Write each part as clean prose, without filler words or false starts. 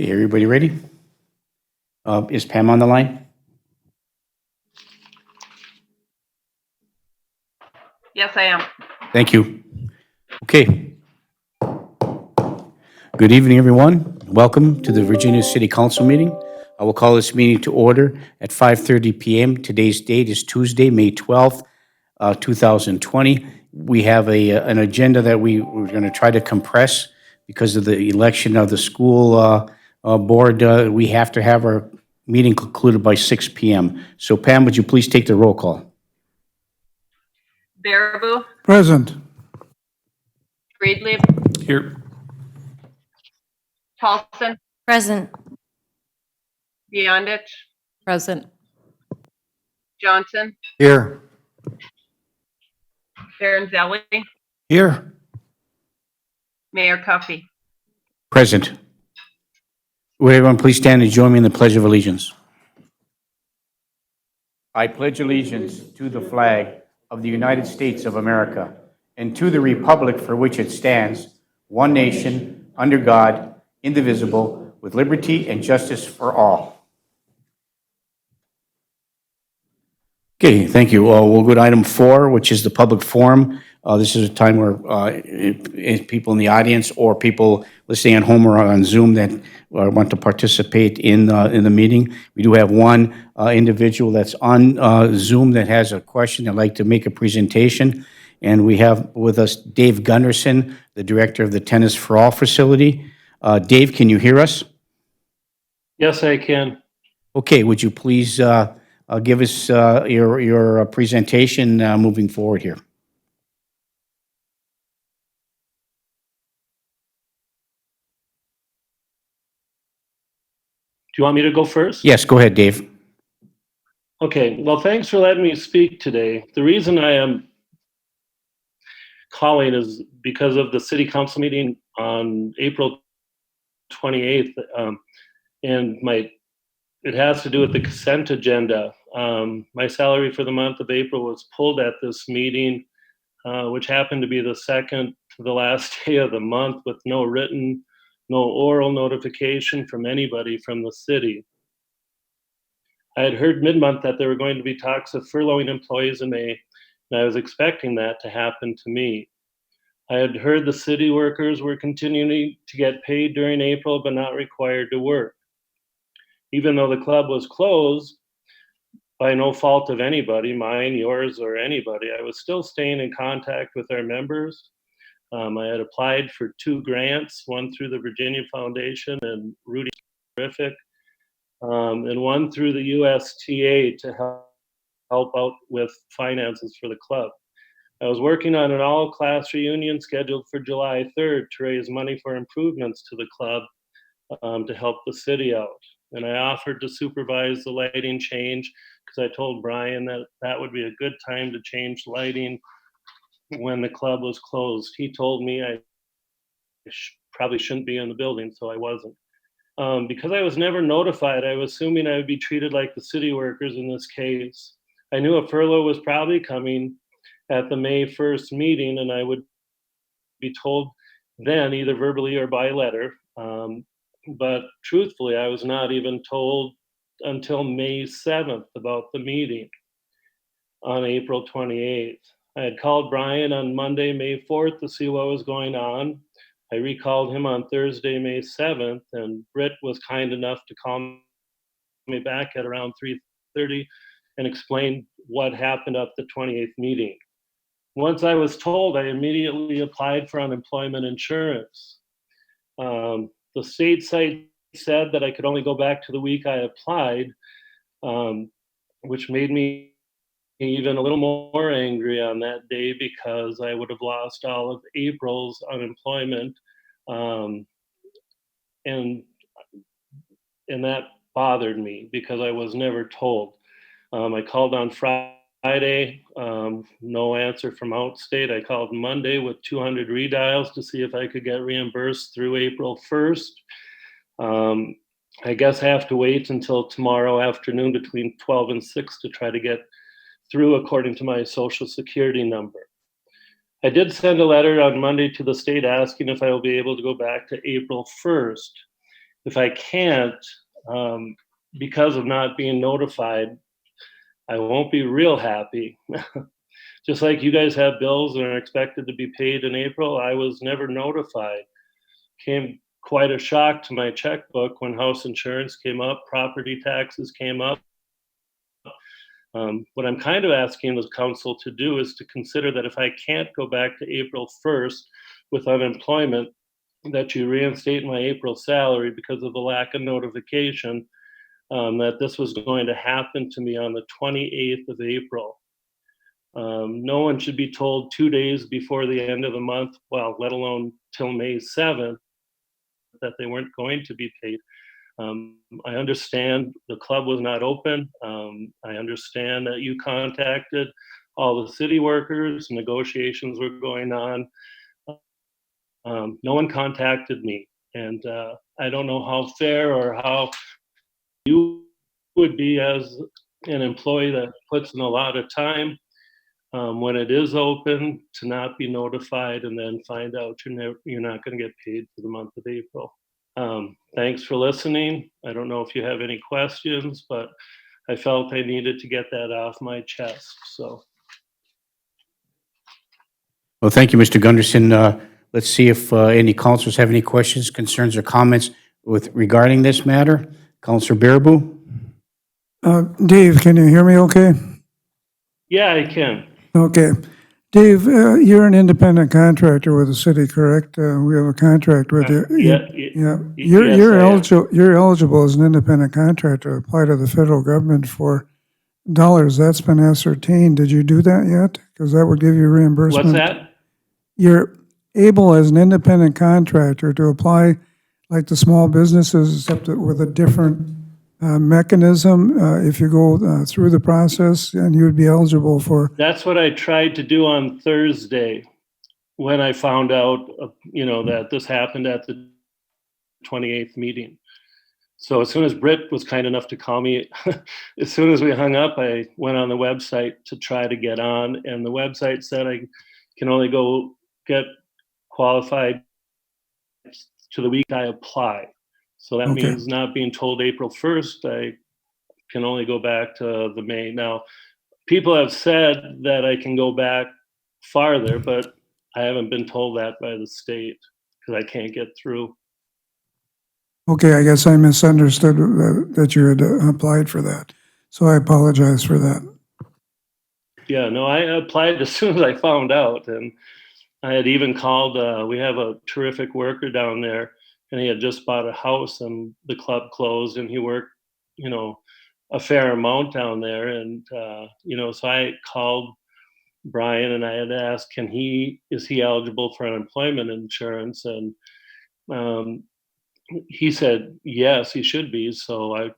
Hey, everybody ready? Is Pam on the line? Yes, I am. Thank you. Okay. Good evening, everyone. Welcome to the Virginia City Council meeting. I will call this meeting to order at 5:30 p.m. Today's date is Tuesday, May 12th, 2020. We have an agenda that we're going to try to compress because of the election of the school board. We have to have our meeting concluded by 6 p.m. So Pam, would you please take the roll call? Baraboo, Present. Friedlieb, Here. Paulson, Present. Beyondich, Present. Johnson, Here. Baranzelli, Here. Mayor Cuffey. Present. Would everyone please stand and join me in the Pledge of Allegiance? I pledge allegiance to the flag of the United States of America and to the republic for which it stands, one nation, under God, indivisible, with liberty and justice for all. Okay, thank you. We'll go to item 4, which is the public forum. This is a time where if people in the audience or people listening at home or on Zoom that want to participate in the meeting. We do have one individual that's on Zoom that has a question that'd like to make a presentation. And we have with us Dave Gunderson, the director of the Tennis for All facility. Dave, can you hear us? Yes, I can. Okay, would you please give us your presentation moving forward here? Do you want me to go first? Yes, go ahead, Dave. Okay, well, thanks for letting me speak today. The reason I am calling is because of the city council meeting on April 28th, and it has to do with the consent agenda. My salary for the month of April was pulled at this meeting, which happened to be the second to the last day of the month with no oral notification from anybody from the city. I had heard mid-month that there were going to be talks of furloughing employees in May, and I was expecting that to happen to me. I had heard the city workers were continuing to get paid during April, but not required to work. Even though the club was closed, by no fault of anybody, mine, yours, or anybody, I was still staying in contact with our members. I had applied for 2 grants, one through the Virginia Foundation and Rudy Terrific, and one through the USTA to help out with finances for the club. I was working on an all-class reunion scheduled for July 3rd to raise money for improvements to the club to help the city out. And I offered to supervise the lighting change because I told Brian that that would be a good time to change lighting when the club was closed. He told me I probably shouldn't be in the building, so I wasn't. Because I was never notified, I was assuming I would be treated like the city workers in this case. I knew a furlough was probably coming at the May 1st meeting, and I would be told then either verbally or by letter. But truthfully, I was not even told until May 7th about the meeting on April 28th. I had called Brian on Monday, May 4th to see what was going on. I recalled him on Thursday, May 7th, and Britt was kind enough to call me back at around 3:30 and explain what happened at the 28th meeting. Once I was told, I immediately applied for unemployment insurance. The state site said that I could only go back to the week I applied, which made me even a little more angry on that day because I would have lost all of April's unemployment, and that bothered me because I was never told. I called on Friday, no answer from Outstate. I called Monday with 200 redials to see if I could get reimbursed through April 1st. I guess I have to wait until tomorrow afternoon between 12 and 6 to try to get through according to my social security number. I did send a letter on Monday to the state asking if I will be able to go back to April 1st. If I can't, because of not being notified, I won't be real happy. Just like you guys have bills and are expected to be paid in April, I was never notified. Came quite a shock to my checkbook when house insurance came up, property taxes came up. What I'm kind of asking the council to do is to consider that if I can't go back to April 1st with unemployment, that you reinstate my April salary because of the lack of notification, that this was going to happen to me on the 28th of April. No one should be told 2 days before the end of the month, well, let alone till May 7th, that they weren't going to be paid. I understand the club was not open. I understand that you contacted all the city workers, negotiations were going on. No one contacted me. And I don't know how fair or how you would be as an employee that puts in a lot of time when it is open to not be notified and then find out you're not going to get paid for the month of April. Thanks for listening. I don't know if you have any questions, but I felt I needed to get that off my chest. So, Well, thank you, Mr. Gunderson. Let's see if any councilors have any questions, concerns, or comments regarding this matter. Councilor Baraboo? Dave, can you hear me okay? yeah, I can. Okay. Dave, you're an independent contractor with the city, correct? We have a contract with you. Yeah, Yeah. yes, You're I am. eligible. You're eligible as an independent contractor to apply to the federal government for dollars. That's been ascertained. Did you do that yet? Because that would give you reimbursement. What's that? You're able as an independent contractor to apply like the small businesses, except that with a different mechanism. If you go through the process, and you would be eligible for. That's what I tried to do on Thursday when I found out, that this happened at the 28th meeting. So as soon as Britt was kind enough to call me, as soon as we hung up, I went on the website to try to get on, and the website said I can only go get qualified to the week I apply. So that Okay. means not being told April 1st, I can only go back to the May. Now, people have said that I can go back farther, but I haven't been told that by the state because I can't get through. Okay, I guess I misunderstood that you had applied for that. So I apologize for that. Yeah, no, I applied as soon as I found out, and I had even called, we have a terrific worker down there, and he had just bought a house and the club closed, and he worked, a fair amount down there. And, so I called Brian and I had asked, is he eligible for unemployment insurance? And he said, yes, he should be. So I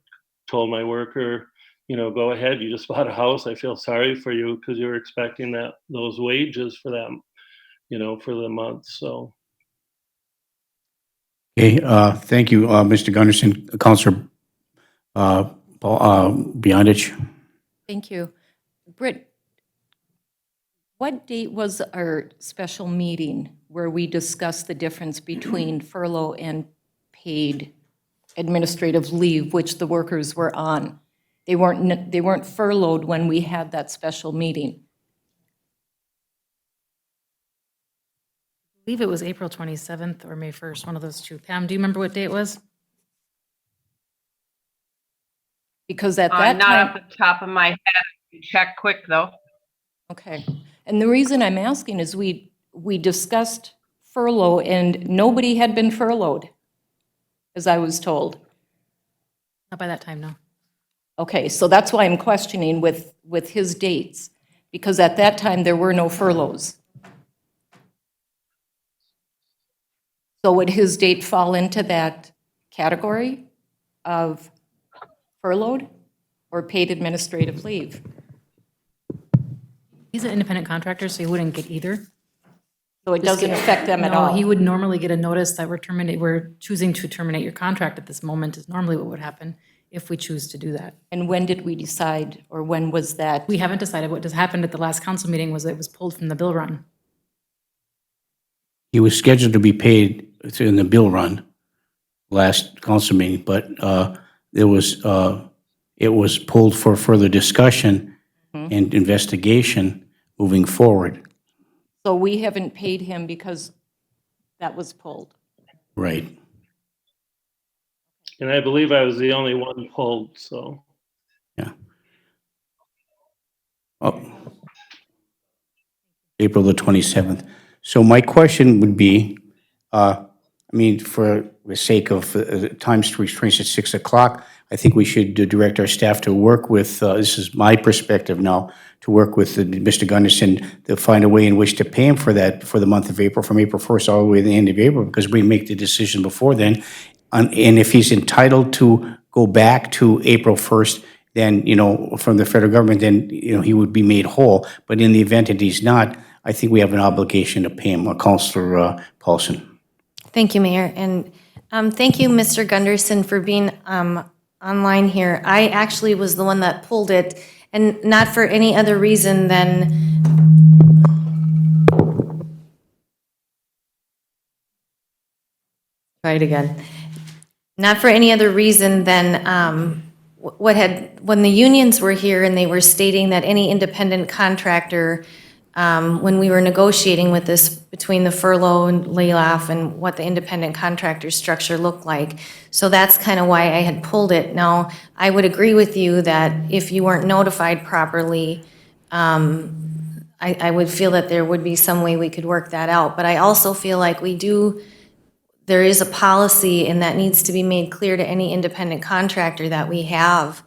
told my worker, go ahead, you just bought a house. I feel sorry for you because you were expecting those wages for them, for the month. So. Okay, thank you, Mr. Gunderson. Councilor Beyondich? Thank you. Britt, what date was our special meeting where we discussed the difference between furlough and paid administrative leave, which the workers were on? They weren't furloughed when we had that special meeting. I believe it was April 27th or May 1st, one of those two. Pam, do you remember what day it was? Because at that Not time, off the top of my head. Check quick, though. okay. And the reason I'm asking is we discussed furlough and nobody had been furloughed, as I was told. Not by that time, no. Okay, so that's why I'm questioning with his dates, because at that time, there were no furloughs. So would his date fall into that category of furloughed or paid administrative leave? He's an independent contractor, so he wouldn't get either. So it doesn't affect them at all? No, he would normally get a notice that we're choosing to terminate your contract at this moment is normally what would happen if we choose to do that. And when did we decide, or when was that? We haven't decided. What just happened at the last council meeting was it was pulled from the bill run. He was scheduled to be paid in the bill run last council meeting, but it was pulled for further discussion and investigation moving forward. So we haven't paid him because that was pulled. Right. And I believe I was the only one pulled, so. Yeah. Oh. April the 27th. So my question would be, I mean, for the sake of time restraints at 6 o'clock, I think we should direct our staff to work with, this is my perspective now, to work with Mr. Gunderson to find a way in which to pay him for that for the month of April, from April 1st all the way to the end of April, because we make the decision before then. And if he's entitled to go back to April 1st, then, you know, from the federal government, then, you know, he would be made whole. But in the event that he's not, I think we have an obligation to pay him. Councilor Paulson. Thank you, Mayor. And thank you, Mr. Gunderson, for being online here. I actually was the one that pulled it, and not for any other reason than try it again. Not for any other reason than when the unions were here and they were stating that any independent contractor, when we were negotiating with this between the furlough and layoff and what the independent contractor structure looked like. So that's kind of why I had pulled it. Now, I would agree with you that if you weren't notified properly, I would feel that there would be some way we could work that out. But I also feel like there is a policy, and that needs to be made clear to any independent contractor that we have.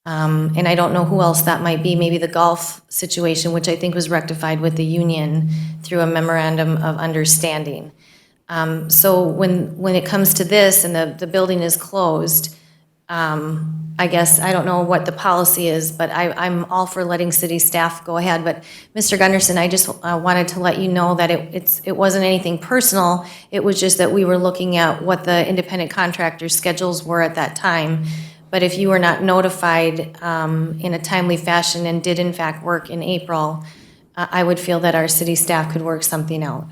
And I don't know who else that might be, maybe the golf situation, which I think was rectified with the union through a memorandum of understanding. So when it comes to this and the building is closed, I guess, I don't know what the policy is, but I'm all for letting city staff go ahead. But Mr. Gunderson, I just wanted to let you know that it wasn't anything personal. It was just that we were looking at what the independent contractor's schedules were at that time. But if you were not notified in a timely fashion and did in fact work in April, I would feel that our city staff could work something out.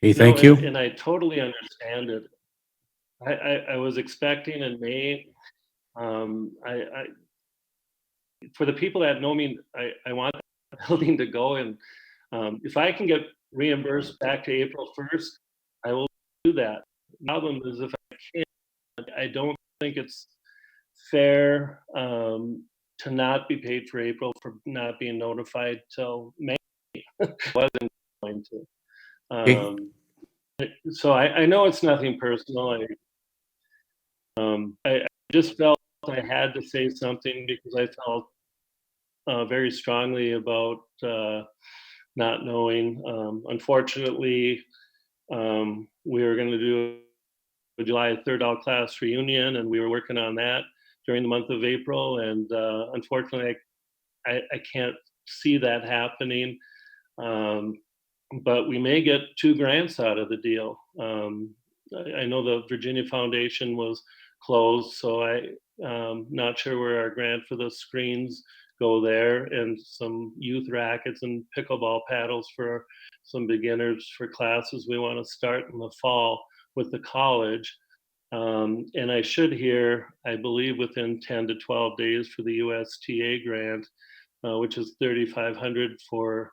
Hey, thank you. And I totally understand it. I was expecting in May. For the people that know me, I want the building to go, and if I can get reimbursed back to April 1st, I will do that. The problem is if I can't, I don't think it's fair to not be paid for April for not being notified till May. Wasn't going to. So I know it's nothing personal. I just felt I had to say something because I felt very strongly about not knowing. Unfortunately, we were going to do a July 3rd all-class reunion, and we were working on that during the month of April. And unfortunately, I can't see that happening. But we may get 2 grants out of the deal. I know the Virginia Foundation was closed, so I'm not sure where our grant for the screens go there, and some youth rackets and pickleball paddles for some beginners for classes we want to start in the fall with the college. And I should hear, I believe, within 10 to 12 days for the USTA grant, which is $3,500 for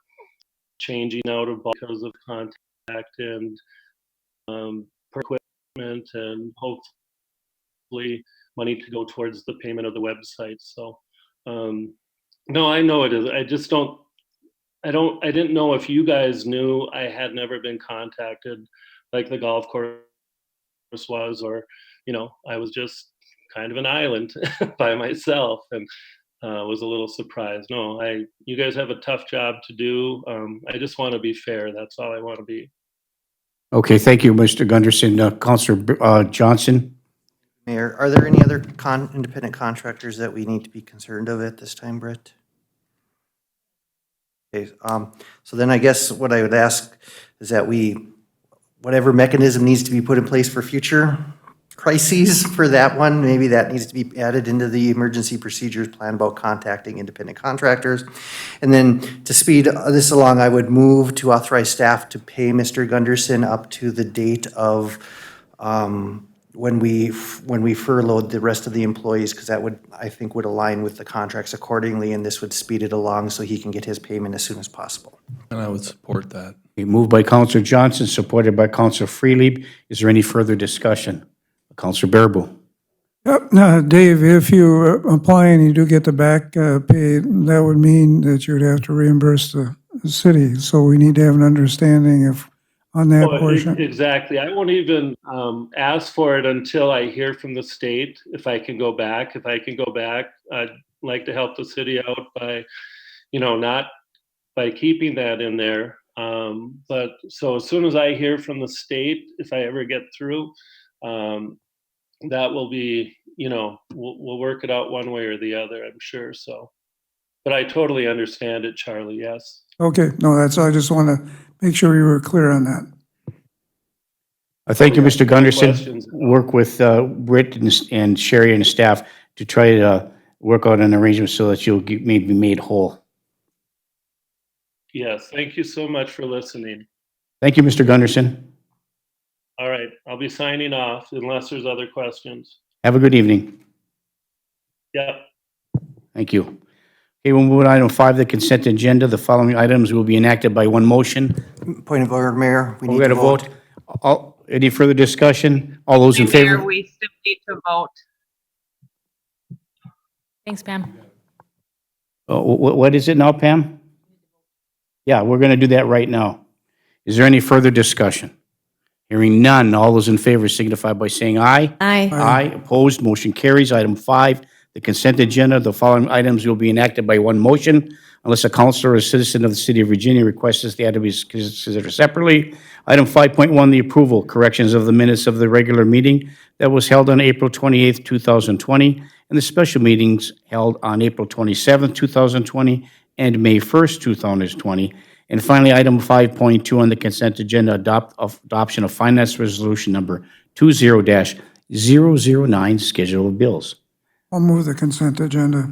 changing out of because of contact and equipment, and hopefully money to go towards the payment of the website. So no, I know it is. I didn't know if you guys knew. I had never been contacted like the golf course was, or, you know, I was just kind of an island by myself, and was a little surprised. No, you guys have a tough job to do. I just want to be fair. That's all I want to be. Okay, thank you, Mr. Gunderson. Councilor Johnson? Mayor, are there any other independent contractors that we need to be concerned of at this time, Britt? Okay, so then I guess what I would ask is that whatever mechanism needs to be put in place for future crises for that one, maybe that needs to be added into the emergency procedures plan about contacting independent contractors. And then to speed this along, I would move to authorize staff to pay Mr. Gunderson up to the date of when we furloughed the rest of the employees, because that would, I think, would align with the contracts accordingly, and this would speed it along so he can get his payment as soon as possible. And I would support that. Moved by Counselor Johnson, supported by Counselor Freely. Is there any further discussion? Counselor Bearable. Yep. Now, Dave, if you apply and you do get the back pay, that would mean that you'd have to reimburse the city. So we need to have an understanding on that portion. Exactly. I won't even ask for it until I hear from the state if I can go back. If I can go back, I'd like to help the city out by, not by keeping that in there. But so as soon as I hear from the state, if I ever get through, that will be, we'll work it out one way or the other, I'm sure. So, but I totally understand it, Charlie. Yes. Okay, no, I just want to make sure you were clear on that. Thank you, Mr. Gunderson. Questions? Work with Britt and Sherry and staff to try to work out an arrangement so that you'll be made whole. Yes. Thank you so much for listening. Thank you, Mr. Gunderson. All right. I'll be signing off unless there's other questions. Have a good evening. Yep. Thank you. Okay, we'll move on to item 5, the consent agenda. The following items will be enacted by one motion. Point of order, Mayor, we We're need going to to vote. vote. Any further discussion? All those in Mayor, favor? we still need to vote. Thanks, Pam. What is it now, Pam? Yeah, we're going to do that right now. Is there any further discussion? Hearing none, all those in favor signify by saying aye. Aye. Aye, opposed, motion carries. Item 5, the consent agenda. The following items will be enacted by one motion unless a counselor or a citizen of the city of Virginia requests this the item be considered separately. Item 5.1, the approval, corrections of the minutes of the regular meeting that was held on April 28th, 2020, and the special meetings held on April 27th, 2020, and May 1st, 2020. And finally, item 5.2 on the consent agenda, adoption of finance resolution number 20-009, schedule of bills. I'll move the consent agenda.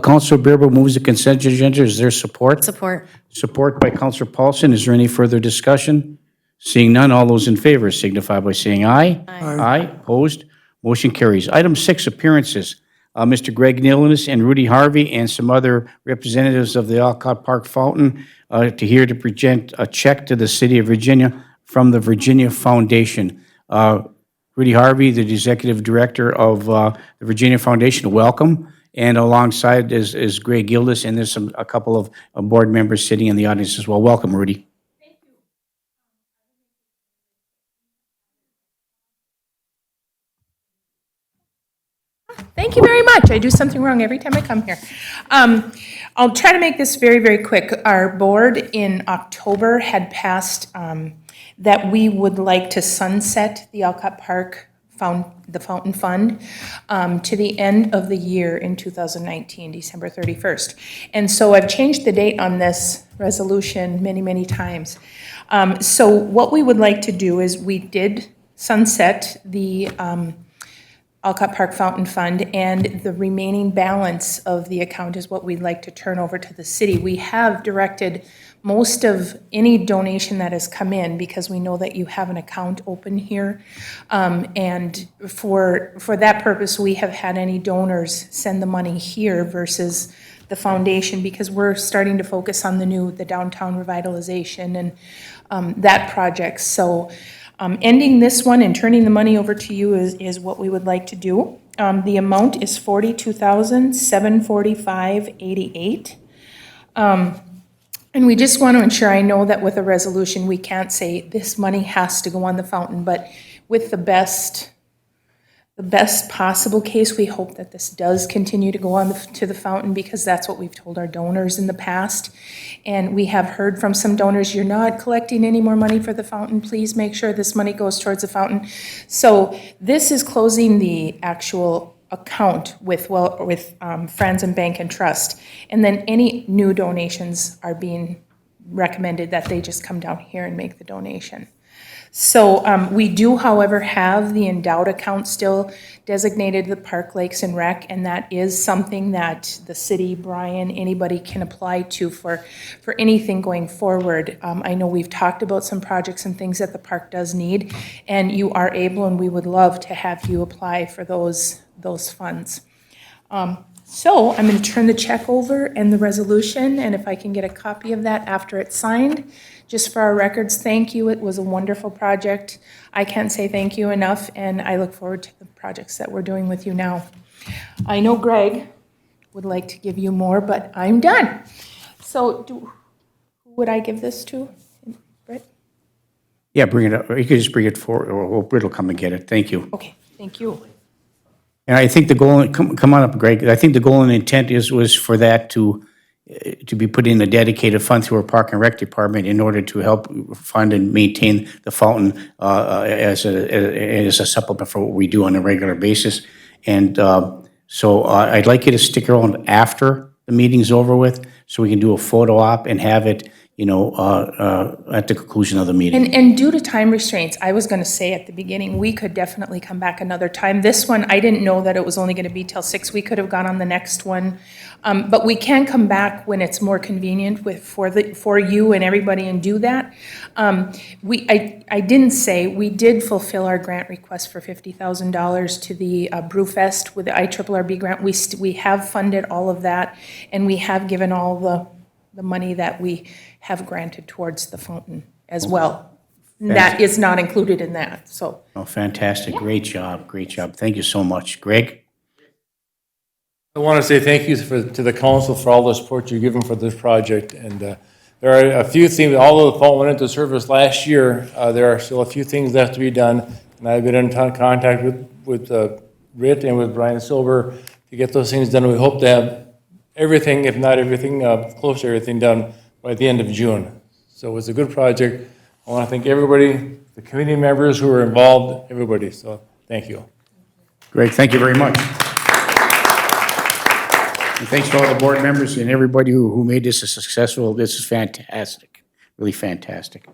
Councilor Bearable moves the consent agenda. Is there support? Support. Support by Councilor Paulson. Is there any further discussion? Seeing none, all those in favor signify by saying aye. Aye. Opposed? Motion carries. Item 6, appearances. Mr. Greg Nilnes and Rudy Harvey and some other representatives of the Alcott Park Fountain to present a check to the city of Virginia from the Virginia Foundation. Rudy Harvey, the executive director of the Virginia Foundation, welcome. And alongside is Greg Gildas, and there's a couple of board members sitting in the audience as well. Welcome, Rudy. Thank you very much. I do something wrong every time I come here. I'll try to make this very, very quick. Our board in October had passed that we would like to sunset the Alcott Park the Fountain Fund to the end of the year in 2019, December 31st. And so I've changed the date on this resolution many, many times. So what we would like to do is we did sunset the Alcott Park Fountain Fund, and the remaining balance of the account is what we'd like to turn over to the city. We have directed most of any donation that has come in, because we know that you have an account open here. And for that purpose, we have had any donors send the money here versus the foundation, because we're starting to focus on the downtown revitalization and that project. So ending this one and turning the money over to you is what we would like to do. The amount is $42,745.88. And we just want to ensure, I know that with a resolution, we can't say this money has to go on the fountain, but with the best possible case, we hope that this does continue to go on to the fountain, because that's what we've told our donors in the past. And we have heard from some donors, you're not collecting any more money for the fountain. Please make sure this money goes towards the fountain. So this is closing the actual account with Friends and Bank and Trust. And then any new donations are being recommended that they just come down here and make the donation. So we do, however, have the endowed account still designated the Park Lakes and Rec, and that is something that the city, Brian, anybody can apply to for anything going forward. I know we've talked about some projects and things that the park does need, and you are able, and we would love to have you apply for those funds. So I'm going to turn the check over and the resolution, and if I can get a copy of that after it's signed, just for our records, thank you. It was a wonderful project. I can't say thank you enough, and I look forward to the projects that we're doing with you now. I know Greg would like to give you more, but I'm done. So who would I give this to? Britt? Yeah, bring it up. Or you could just bring it forward, or Britt will come and get it. Thank you. Okay, thank you. And I think the goal, come on up, Greg. I think the goal and intent was for that to be put in a dedicated fund through our Park and Rec department in order to help fund and maintain the fountain as a supplement for what we do on a regular basis. And so I'd like you to stick around after the meeting's over with, so we can do a photo op and have it, at the conclusion of the meeting. And due to time restraints, I was going to say at the beginning, we could definitely come back another time. This one, I didn't know that it was only going to be till 6. We could have gone on the next one. But we can come back when it's more convenient for you and everybody and do that. I didn't say, we did fulfill our grant request for $50,000 to the Brewfest with the IRRB grant. We have funded all of that, and we have given all the money that we have granted towards the fountain as well. That is not included in that, so. Oh, fantastic. Great job. Great job. Thank you so much. Greg? I want to say thank you to the council for all the support you've given for this project. And there are a few things, although the phone went into service last year, there are still a few things that have to be done. And I've been in contact with Britt and with Brian Silver to get those things done. We hope to have everything, if not everything, close to everything done by the end of June. So it was a good project. I want to thank everybody, the community members who were involved, everybody. So thank you. Greg, thank you very much. And thanks to all the board members and everybody who made this a successful. This is fantastic, really fantastic.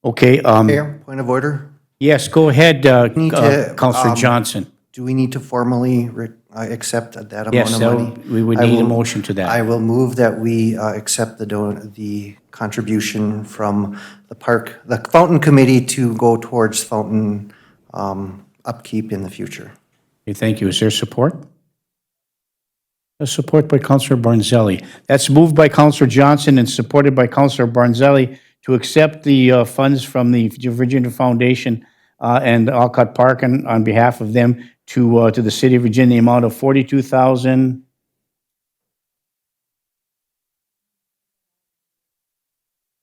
Okay, Mayor, point of order. yes, go ahead, to, Counselor Johnson. Do we need to formally accept that amount Yes, of money? we would I need a will- motion to I that. will move that we accept the contribution from the Fountain Committee to go towards fountain upkeep in the future. Okay, thank you. Is there support? A support by Counselor Barnzelli. That's moved by Counselor Johnson and supported by Counselor Barnzelli to accept the funds from the Virginia Foundation and Alcott Park on behalf of them to the city of Virginia, the amount of $42,000.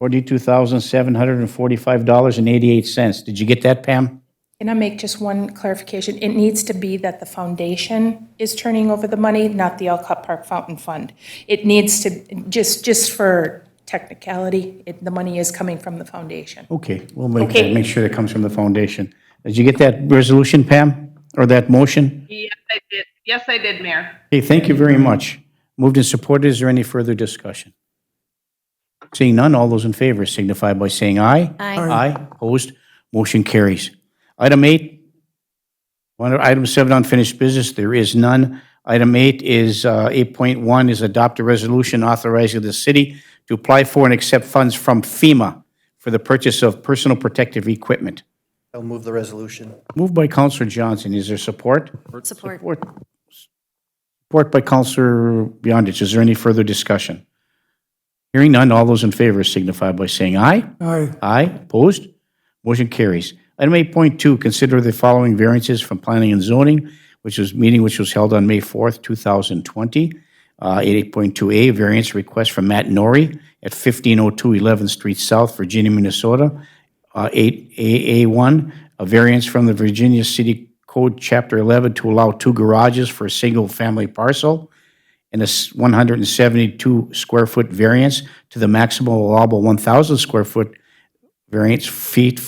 $42,745.88. Did you get that, Pam? Can I make just one clarification? It needs to be that the foundation is turning over the money, not the Alcott Park Fountain Fund. It needs to, just for technicality, the money is coming from the foundation. Okay, we'll Okay. make sure that comes from the foundation. Did you get that resolution, Pam, or that motion? Yes, I did. Yes, I did, Mayor. Okay, thank you very much. Moved and supported. Is there any further discussion? Seeing none, all those in favor signify by saying aye. Aye. Aye, opposed, motion carries. Item 8, item 7, unfinished business, there is none. Item 8 is, 8.1 is adopt a resolution authorizing the city to apply for and accept funds from FEMA for the purchase of personal protective equipment. I'll move the resolution. Moved by Counselor Johnson. Is there support? Support. Support by Counselor Beyondich. Is there any further discussion? Hearing none, all those in favor signify by saying aye. Aye. Aye, opposed? Motion carries. Item 8.2, consider the following variances from Planning and Zoning, which was held on May 4th, 2020. 8.2A, variance request from Matt Norrie at 1502 11th Street South, Virginia, Minnesota. 8AA1, a variance from the Virginia City Code, Chapter 11, to allow 2 garages for a single-family parcel, and a 172 square foot variance to the maximum allowable 1,000 square foot variance feet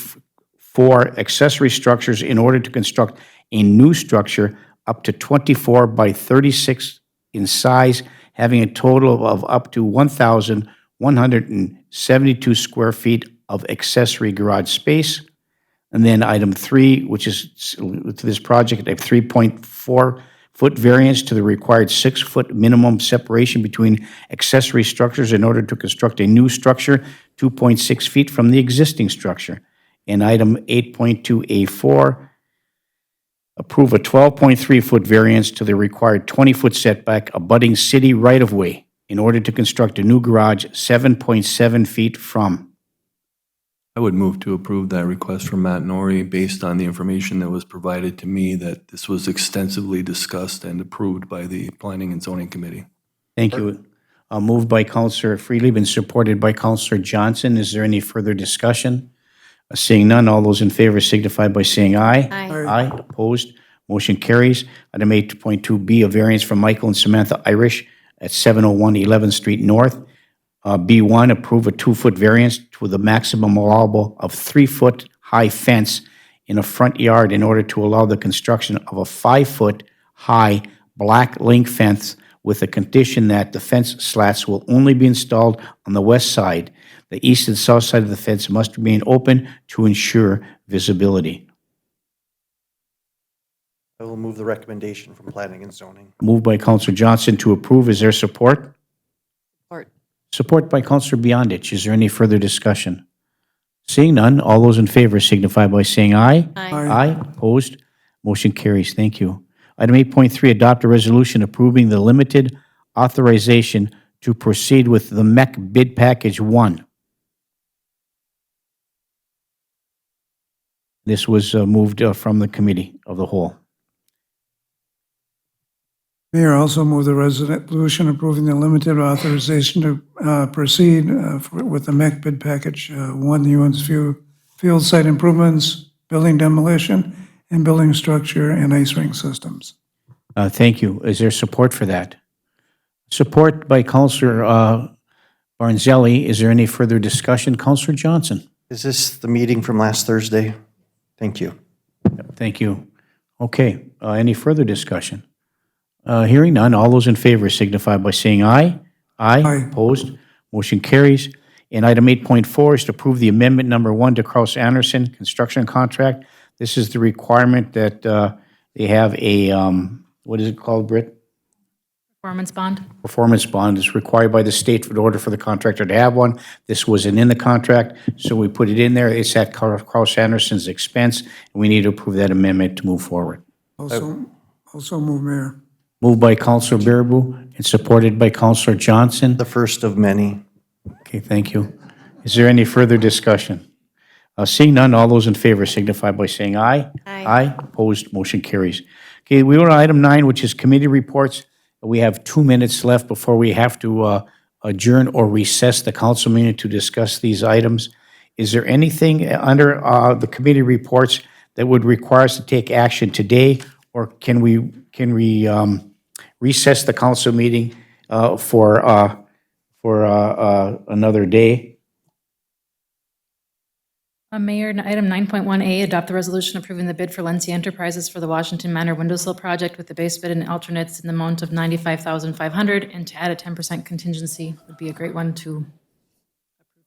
for accessory structures in order to construct a new structure up to 24 by 36 in size, having a total of up to 1,172 square feet of accessory garage space. And then item 3, which is to this project, a 3.4-foot variance to the required 6-foot minimum separation between accessory structures in order to construct a new structure 2.6 feet from the existing structure. And item 8.2A4, approve a 12.3-foot variance to the required 20-foot setback abutting city right-of-way in order to construct a new garage 7.7 feet from. I would move to approve that request from Matt Nori based on the information that was provided to me that this was extensively discussed and approved by the Planning and Zoning Committee. Thank you. Moved by Counselor Freely and supported by Counselor Johnson. Is there any further discussion? Seeing none, all those in favor signify by saying aye. Aye. Aye, opposed, motion carries. Item 8.2B, a variance from Michael and Samantha Irish at 701 11th Street North. B1, approve a 2-foot variance to the maximum allowable of 3-foot high fence in a front yard in order to allow the construction of a 5-foot high black link fence with the condition that the fence slats will only be installed on the west side. The east and south side of the fence must remain open to ensure visibility. I will move the recommendation from Planning and Zoning. Moved by Counselor Johnson to approve. Is there support? Support. Support by Counselor Beyondich. Is there any further discussion? Seeing none, all those in favor signify by saying aye. Aye. Opposed? Motion carries. Thank you. Item 8.3, adopt a resolution approving the limited authorization to proceed with the MEC Bid Package 1. This was moved from the Committee of the Whole. Mayor, also move the resolution approving the limited authorization to proceed with the MEC bid package 1, the UN's field site improvements, building demolition, and building structure and ice rink systems. Thank you. Is there support for that? Support by Counselor Barnzelli. Is there any further discussion? Counselor Johnson. Is this the meeting from last Thursday? Thank you. Thank you. Okay, any further discussion? Hearing none, all those in favor signify by saying aye. Aye. Opposed? Motion carries. And item 8.4 is to approve the amendment number 1 to Kraus Anderson construction contract. This is the requirement that they have a, what is it called, Britt? Performance bond? Performance bond is required by the state in order for the contractor to have one. This wasn't in the contract, so we put it in there. It's at Kraus Anderson's expense, and we need to approve that amendment to move forward. Also move, Mayor. Moved by Counselor Bearable and supported by Counselor Johnson. The first of many. Okay, thank you. Is there any further discussion? Seeing none, all those in favor signify by saying aye. Aye. Opposed, motion carries. Okay, we go to item 9, which is committee reports. We have 2 minutes left before we have to adjourn or recess the council meeting to discuss these items. Is there anything under the committee reports that would require us to take action today, or can we recess the council meeting for another day? Mayor, item 9.1A, adopt the resolution approving the bid for Lency Enterprises for the Washington Manor Windowsill project with the base bid and alternates in the amount of $95,500, and to add a 10% contingency would be a great one to approve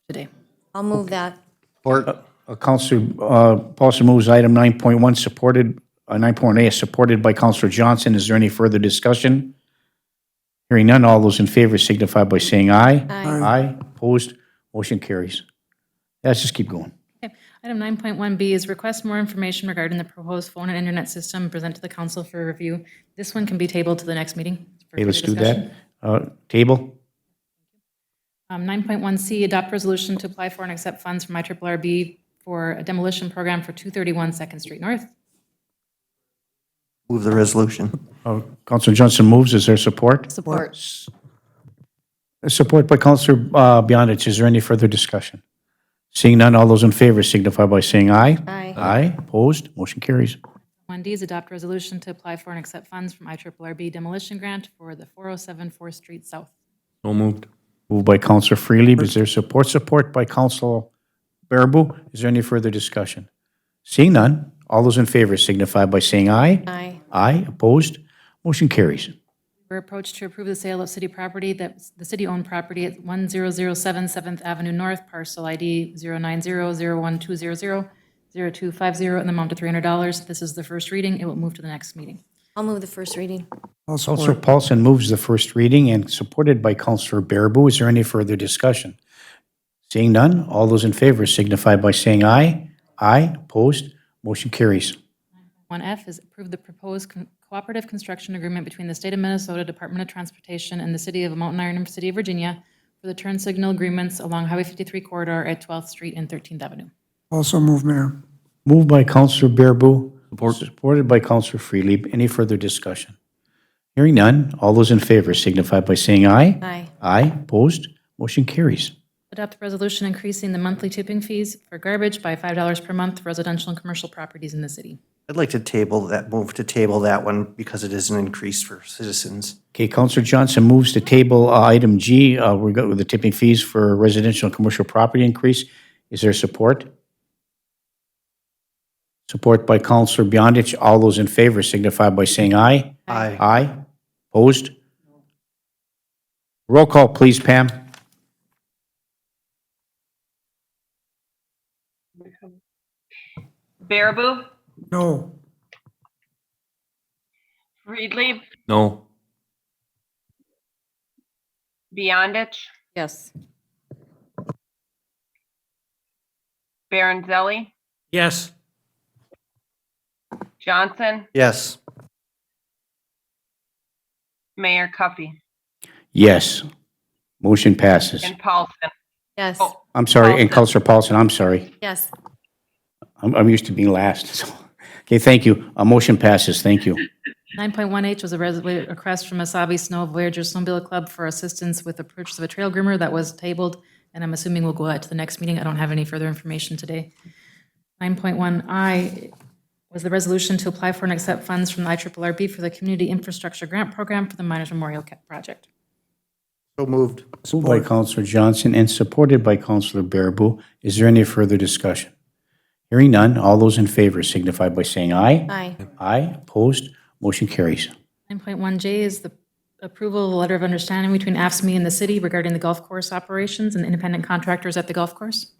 today. I'll move that. Counselor Paulson moves item 9.1 supported, 9.A is supported by Counselor Johnson. Is there any further discussion? Hearing none, all those in favor signify by saying aye. Aye. Opposed, motion carries. Let's just keep going. Item 9.1B is request more information regarding the proposed phone and internet system, present to the council for review. This one can be tabled to the next meeting. for Okay, let's further do discussion. that. Table. 9.1C, adopt resolution to apply for and accept funds from IRRB for a demolition program for 231 Second Street North. Move the resolution. Counselor Johnson moves. Is there support? Support. Support by Counselor Beyondich. Is there any further discussion? Seeing none, all those in favor signify by saying aye. Aye. Aye. Opposed, motion carries. 1D is adopt resolution to apply for and accept funds from IRRB demolition grant for the 407 4th Street South. So moved. Moved by Counselor Freely. Is there support? Support by Counselor Bearable. Is there any further discussion? Seeing none, all those in favor signify by saying aye. Aye. Aye. Opposed, motion carries. We're approached to approve the sale of city property, that's the city-owned property at 1007 7th Avenue North, parcel ID 090012000, 0250 in the amount of $300. This is the first reading. It will move to the next meeting. I'll move the first reading. I'll Counselor support. Paulson moves the first reading and supported by Counselor Bearable. Is there any further discussion? Seeing none, all those in favor signify by saying aye. Aye, opposed, motion carries. 1F is approve the proposed cooperative construction agreement between the State of Minnesota Department of Transportation and the City of Mountain Iron and City of Virginia for the turn signal agreements along Highway 53 corridor at 12th Street and 13th Avenue. Also move, Mayor. Moved by Counselor Bearable. Supported by Counselor Freely. Any further discussion? Hearing none, all those in favor signify by saying aye. Aye. Aye, opposed, motion carries. Adopt a resolution increasing the monthly tipping fees for garbage by $5 per month for residential and commercial properties in the city. I'd like to move to table that one because it is an increase for citizens. Okay, Counselor Johnson moves to table item G. We got with the tipping fees for residential and commercial property increase. Is there support? Support by Counselor Beyondich. All those in favor signify by saying aye. Aye. Aye. Opposed? Roll call, please, Pam. Baraboo, No. Friedlieb, No. Beyondich, Yes. Baranzelli, Yes. Johnson, Yes. Mayor Cuffey, Yes. Motion passes. and Paulson. Yes. Oh, I'm sorry, and Paulson. Counselor Paulson, I'm sorry. Yes. I'm used to being last. so. Okay, thank you. Motion passes. Thank you. 9.1H was a request from Asabi Snow Voyager Snowmobile Club for assistance with the purchase of a trail groomer that was tabled, and I'm assuming we'll go out to the next meeting. I don't have any further information today. 9.1I was the resolution to apply for and accept funds from the IRRB for the Community Infrastructure Grant Program for the Miners Memorial Project. So moved. Moved by Counselor Johnson and supported by Counselor Bearable. Is there any further discussion? Hearing none, all those in favor signify by saying aye. Aye. Aye, opposed, motion carries. 9.1J is the approval of a letter of understanding between AFSCME and the city regarding the golf course operations and independent contractors at the golf course.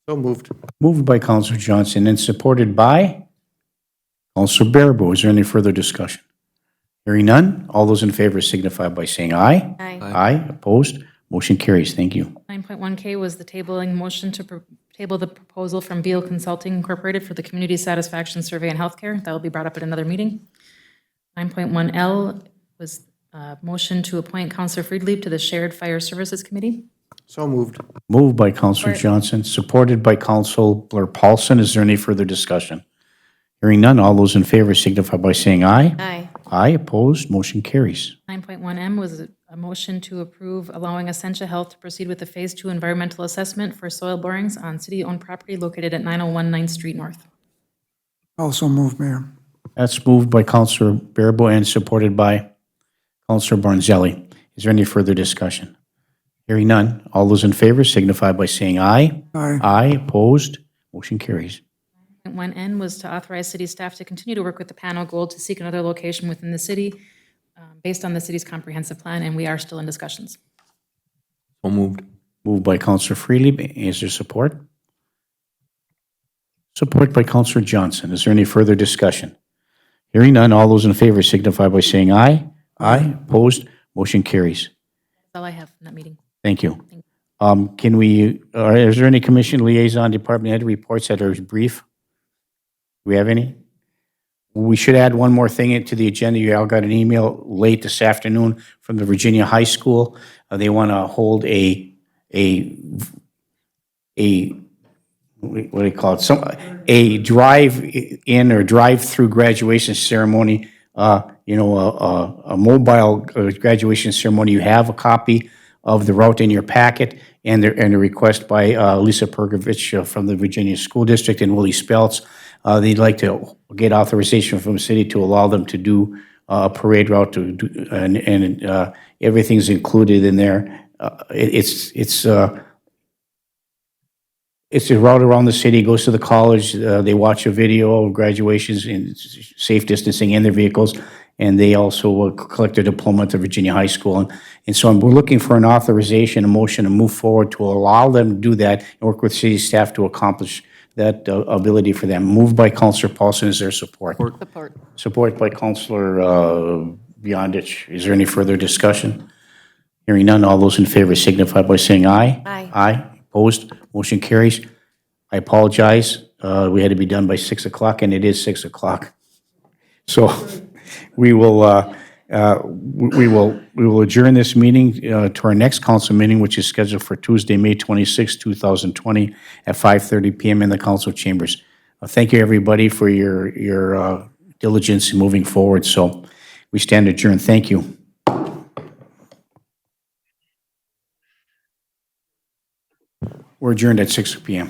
So moved. Moved by Counselor Johnson and supported by Counselor Bearable. Is there any further discussion? Hearing none, all those in favor signify by saying aye. Aye. Aye, opposed, motion carries. Thank you. 9.1K was the tabling motion to table the proposal from Beal Consulting Incorporated for the Community Satisfaction Survey in Healthcare. That will be brought up at another meeting. 9.1L was a motion to appoint Counselor Friedlieb to the Shared Fire Services Committee. So moved. Moved by Counselor Johnson, supported by Counselor Paulson. Is there any further discussion? Hearing none, all those in favor signify by saying aye. Aye. Aye, opposed, motion carries. 9.1M was a motion to approve allowing Essentia Health to proceed with the Phase 2 environmental assessment for soil borings on city-owned property located at 901 9th Street North. Also move, Mayor. That's moved by Counselor Bearable and supported by Counselor Barnzelli. Is there any further discussion? Hearing none, all those in favor signify by saying aye. Aye. Aye, opposed, motion carries. 9.1N was to authorize city staff to continue to work with the Pano Gold to seek another location within the city based on the city's comprehensive plan, and we are still in discussions. So moved. Moved by Counselor Freely. Is there support? Support by Counselor Johnson. Is there any further discussion? Hearing none, all those in favor signify by saying aye. Aye, opposed, motion carries. That's all I have in that meeting. Thank you. Can we, is there any commission liaison department head reports that are brief? Do we have any? We should add one more thing into the agenda. You all got an email late this afternoon from the Virginia High School. They want to hold a what do you call it? A drive-in or drive-through graduation ceremony. A mobile graduation ceremony. You have a copy of the route in your packet, and a request by Lisa Pergovich from the Virginia School District and Willie Speltz. They'd like to get authorization from the city to allow them to do a parade route and everything's included in there. It's a route around the city, goes to the college. They watch a video of graduations and safe distancing in their vehicles, and they also collect a diploma at the Virginia High School. And so we're looking for an authorization, a motion to move forward to allow them to do that and work with city staff to accomplish that ability for them. Moved by Counselor Paulson, is there support? Support. Support by Counselor Beyondich. Is there any further discussion? Hearing none, all those in favor signify by saying aye. Aye. Aye, opposed, motion carries. I apologize, we had to be done by 6 o'clock, and it is 6 o'clock. So we will adjourn this meeting to our next council meeting, which is scheduled for Tuesday, May 26, 2020, at 5:30 PM in the council chambers. Thank you, everybody, for your diligence in moving forward. So we stand adjourned. Thank you. We're adjourned at 6 PM.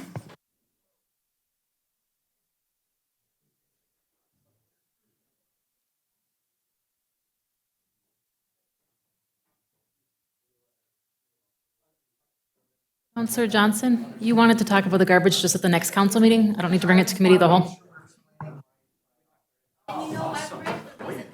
Counselor Johnson, you wanted to talk about the garbage just at the next council meeting? I don't need to bring it to committee of the whole?